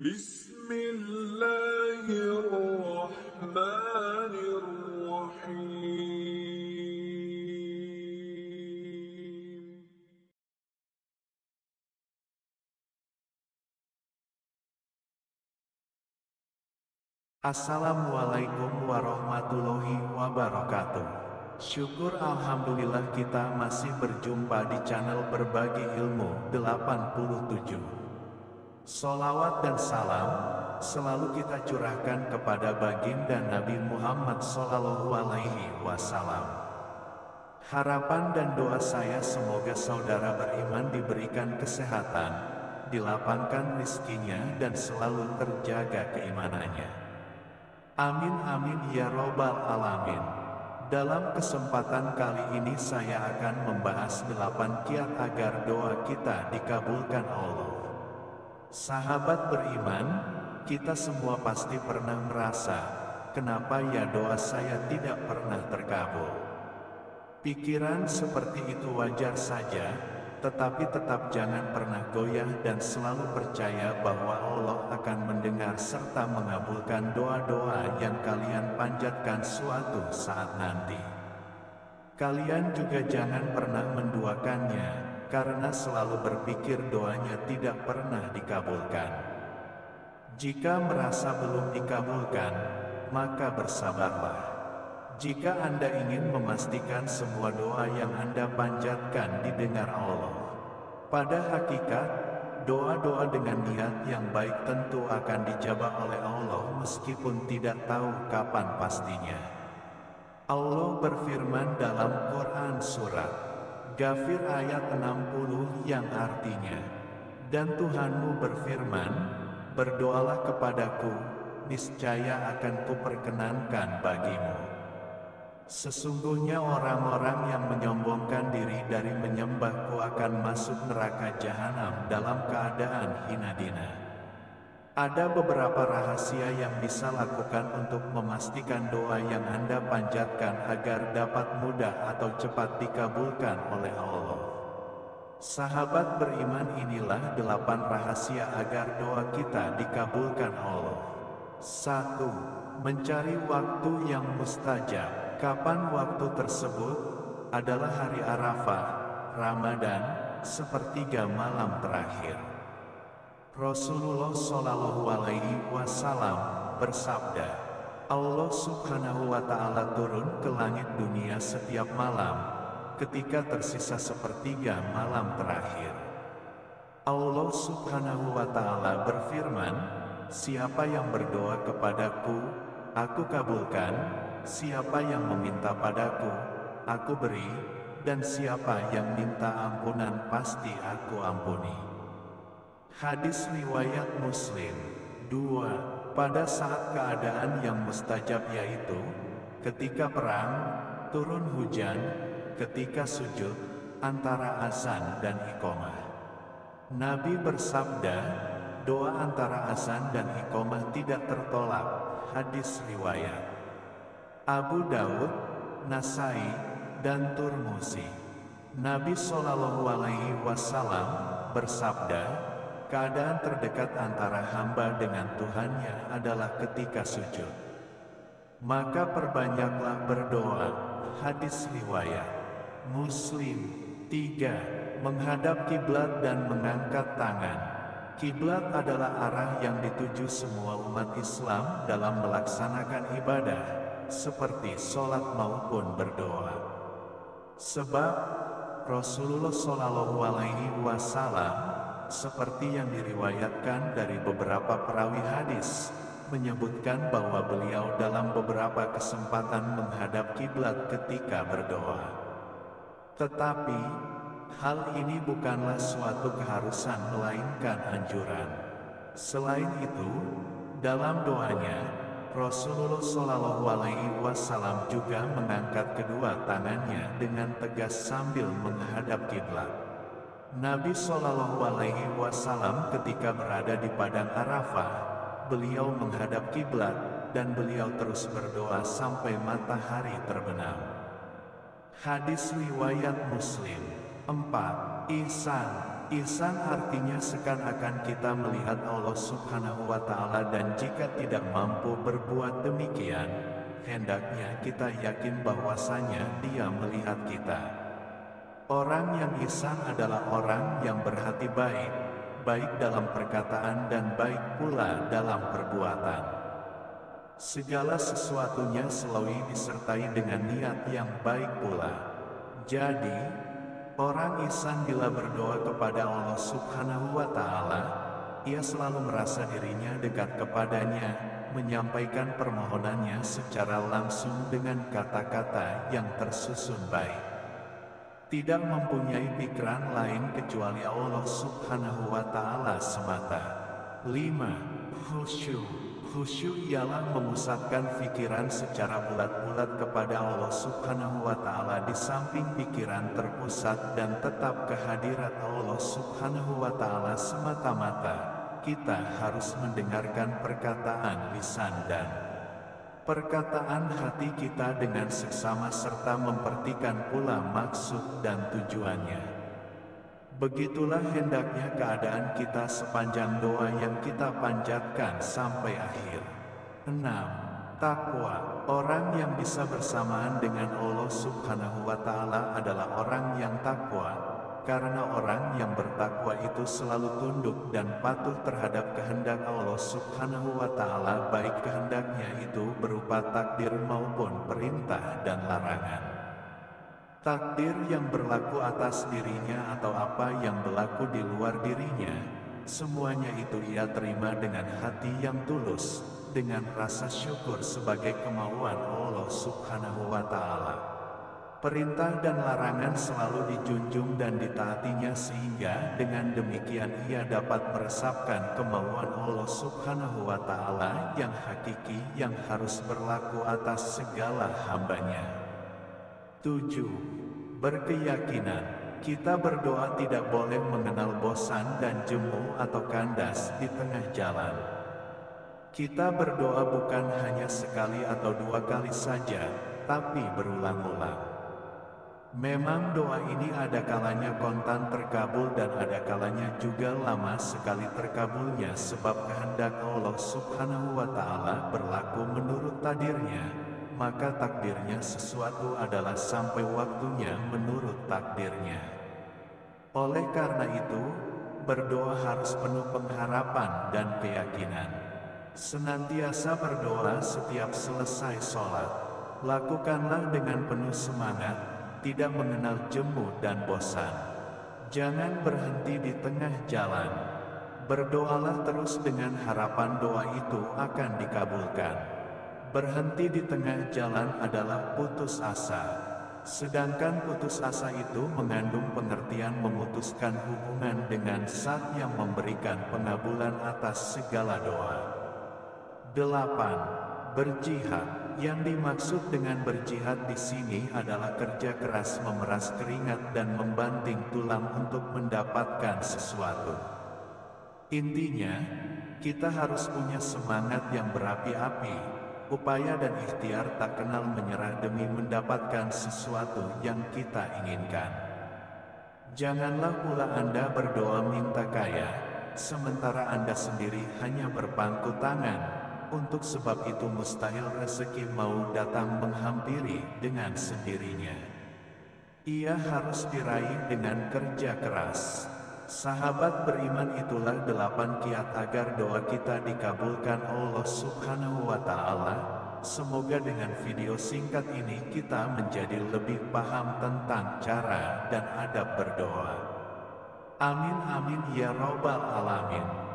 بسم الله الرحمن الرحيم. Assalamualaikum warahmatullahi wabarakatuh. Syukur alhamdulillah kita masih berjumpa di channel Berbagi Ilmu 87. Sholawat dan salam selalu kita curahkan kepada baginda Nabi Muhammad SAW. Harapan dan doa saya semoga saudara beriman diberikan kesehatan, dilapangkan rizkinya dan selalu terjaga keimanannya. Amin amin ya robbal alamin. Dalam kesempatan kali ini saya akan membahas 8 kiat agar doa kita dikabulkan Allah. Sahabat beriman, kita semua pasti pernah merasa, kenapa ya doa saya tidak pernah terkabul? Pikiran seperti itu wajar saja, tetapi tetap jangan pernah goyah dan selalu percaya bahwa Allah akan mendengar serta mengabulkan doa-doa yang kalian panjatkan suatu saat nanti. Kalian juga jangan pernah menduakannya, karena selalu berpikir doanya tidak pernah dikabulkan. Jika merasa belum dikabulkan, maka bersabarlah. Jika Anda ingin memastikan semua doa yang Anda panjatkan didengar Allah, pada hakikat, doa-doa dengan niat yang baik tentu akan dijabah oleh Allah meskipun tidak tahu kapan pastinya. Allah berfirman dalam Quran Surat Ghafir ayat 60 yang artinya, dan Tuhanmu berfirman, berdoalah kepadaku, niscaya akan kuperkenankan bagimu. Sesungguhnya orang-orang yang menyombongkan diri dari menyembahku akan masuk neraka jahanam dalam keadaan hina dina. Ada beberapa rahasia yang bisa lakukan untuk memastikan doa yang Anda panjatkan agar dapat mudah atau cepat dikabulkan oleh Allah. Sahabat beriman, inilah 8 rahasia agar doa kita dikabulkan Allah. 1. Mencari waktu yang mustajab. Kapan waktu tersebut? Adalah hari Arafah, Ramadan, sepertiga malam terakhir. Rasulullah SAW bersabda, Allah Subhanahu wa Ta'ala turun ke langit dunia setiap malam, ketika tersisa sepertiga malam terakhir. Allah Subhanahu wa Ta'ala berfirman, siapa yang berdoa kepadaku, aku kabulkan. Siapa yang meminta padaku, aku beri, dan siapa yang minta ampunan pasti aku ampuni. Hadis riwayat Muslim. 2. Pada saat keadaan yang mustajab, yaitu ketika perang, turun hujan, ketika sujud, antara azan dan iqamah. Nabi bersabda, doa antara azan dan iqamah tidak tertolak. Hadis riwayat Abu Daud, Nasai, dan Turmuzi. Nabi SAW bersabda, keadaan terdekat antara hamba dengan Tuhannya adalah ketika sujud. Maka perbanyaklah berdoa. Hadis riwayat Muslim. 3. Menghadap kiblat dan mengangkat tangan. Kiblat adalah arah yang dituju semua umat Islam dalam melaksanakan ibadah, seperti sholat maupun berdoa. Sebab Rasulullah SAW, seperti yang diriwayatkan dari beberapa perawi hadis, menyebutkan bahwa beliau dalam beberapa kesempatan menghadap kiblat ketika berdoa. Tetapi hal ini bukanlah suatu keharusan melainkan anjuran. Selain itu, dalam doanya Rasulullah SAW juga mengangkat kedua tangannya dengan tegas sambil menghadap kiblat. Nabi SAW ketika berada di padang Arafah, beliau menghadap kiblat dan beliau terus berdoa sampai matahari terbenam. Hadis riwayat Muslim. 4. Ihsan. Ihsan artinya seakan-akan kita melihat Allah Subhanahu wa Ta'ala, dan jika tidak mampu berbuat demikian, hendaknya kita yakin bahwasanya Dia melihat kita. Orang yang ihsan adalah orang yang berhati baik, baik dalam perkataan dan baik pula dalam perbuatan. Segala sesuatunya selalu disertai dengan niat yang baik pula. Jadi, orang ihsan bila berdoa kepada Allah Subhanahu wa Ta'ala, ia selalu merasa dirinya dekat kepadanya, menyampaikan permohonannya secara langsung dengan kata-kata yang tersusun baik. Tidak mempunyai pikiran lain kecuali Allah Subhanahu wa Ta'ala semata. 5. Khusyuk. Khusyuk ialah memusatkan pikiran secara bulat-bulat kepada Allah Subhanahu wa Ta'ala. Di samping pikiran terpusat dan tetap kehadirat Allah Subhanahu wa Ta'ala semata-mata, kita harus mendengarkan perkataan lisan dan perkataan hati kita dengan seksama, serta memperhatikan pula maksud dan tujuannya. Begitulah hendaknya keadaan kita sepanjang doa yang kita panjatkan sampai akhir. 6. Takwa. Orang yang bisa bersamaan dengan Allah Subhanahu wa Ta'ala adalah orang yang takwa, karena orang yang bertakwa itu selalu tunduk dan patuh terhadap kehendak Allah Subhanahu wa Ta'ala, baik kehendaknya itu berupa takdir maupun perintah dan larangan. Takdir yang berlaku atas dirinya atau apa yang berlaku di luar dirinya, semuanya itu ia terima dengan hati yang tulus, dengan rasa syukur sebagai kemauan Allah Subhanahu wa Ta'ala. Perintah dan larangan selalu dijunjung dan ditaatinya, sehingga dengan demikian ia dapat meresapkan kemauan Allah Subhanahu wa Ta'ala yang hakiki, yang harus berlaku atas segala hambanya. 7. Berkeyakinan. Kita berdoa tidak boleh mengenal bosan dan jemu atau kandas di tengah jalan. Kita berdoa bukan hanya sekali atau dua kali saja, tapi berulang-ulang. Memang doa ini ada kalanya kontan terkabul dan ada kalanya juga lama sekali terkabulnya, sebab kehendak Allah Subhanahu wa Ta'ala berlaku menurut takdirnya. Maka takdirnya sesuatu adalah sampai waktunya menurut takdirnya. Oleh karena itu, berdoa harus penuh pengharapan dan keyakinan. Senantiasa berdoa setiap selesai sholat. Lakukanlah dengan penuh semangat, tidak mengenal jemu dan bosan. Jangan berhenti di tengah jalan. Berdoalah terus dengan harapan doa itu akan dikabulkan. Berhenti di tengah jalan adalah putus asa. Sedangkan putus asa itu mengandung pengertian memutuskan hubungan dengan Zat yang memberikan pengabulan atas segala doa. 8. Berjihad. Yang dimaksud dengan berjihad di sini adalah kerja keras, memeras keringat dan membanting tulang untuk mendapatkan sesuatu. Intinya, kita harus punya semangat yang berapi-api, upaya dan ikhtiar tak kenal menyerah demi mendapatkan sesuatu yang kita inginkan. Janganlah pula Anda berdoa minta kaya, sementara Anda sendiri hanya berpangku tangan. Untuk sebab itu mustahil rezeki mau datang menghampiri dengan sendirinya. Ia harus diraih dengan kerja keras. Sahabat beriman, itulah 8 kiat agar doa kita dikabulkan Allah Subhanahu wa Ta'ala. Semoga dengan video singkat ini kita menjadi lebih paham tentang cara dan adab berdoa. Amin amin ya robbal alamin.